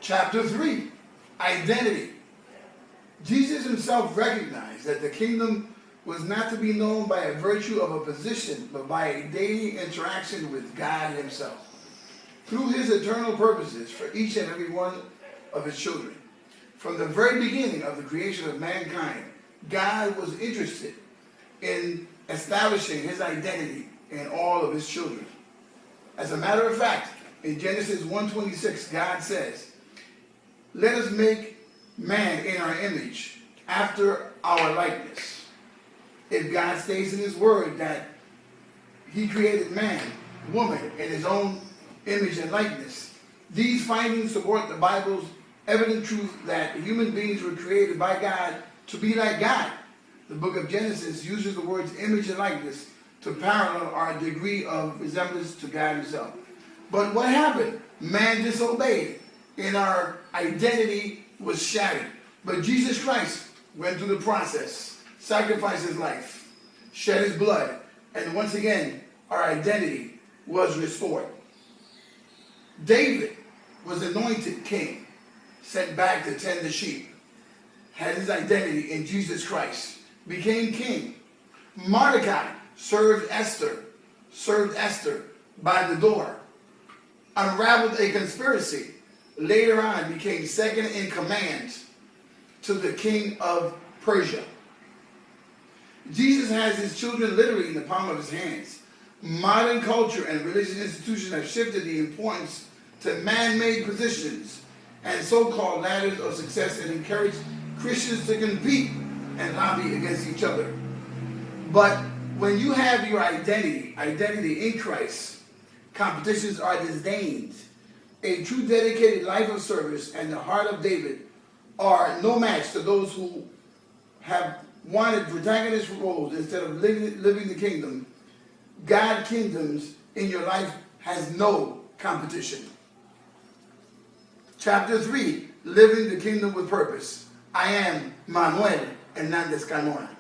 Chapter 3, identity. Jesus himself recognized that the kingdom was not to be known by a virtue of a position, but by a daily interaction with God himself, through his eternal purposes for each and every one of his children. From the very beginning of the creation of mankind, God was interested in establishing his identity in all of his children. As a matter of fact, in Genesis 1:26, God says, "Let us make man in our image, after our likeness." If God states in his word that he created man, woman, in his own image and likeness, these findings support the Bible's evident truth that human beings were created by God to be like God. The book of Genesis uses the words image and likeness to parallel our degree of resemblance to God himself. But what happened? Man disobeyed, and our identity was shattered. But Jesus Christ went through the process, sacrificed his life, shed his blood, and once again, our identity was restored. David was anointed king, sent back to tend the sheep, had his identity in Jesus Christ, became king. Mordecai served Esther by the door, unraveled a conspiracy, later on became second in command to the king of Persia. Jesus has his children literally in the palm of his hands. Modern culture and religious institutions have shifted the importance to man-made positions and so-called ladders of success and encourage Christians to compete and lobby against each other. But when you have your identity in Christ, competitions are disdained. A true dedicated life of service and the heart of David are no match to those who have wanted protagonist roles instead of living the kingdom. God kingdoms in your life has no competition. Chapter 3, living the kingdom with purpose. I am Manuel Hernandez Carmona.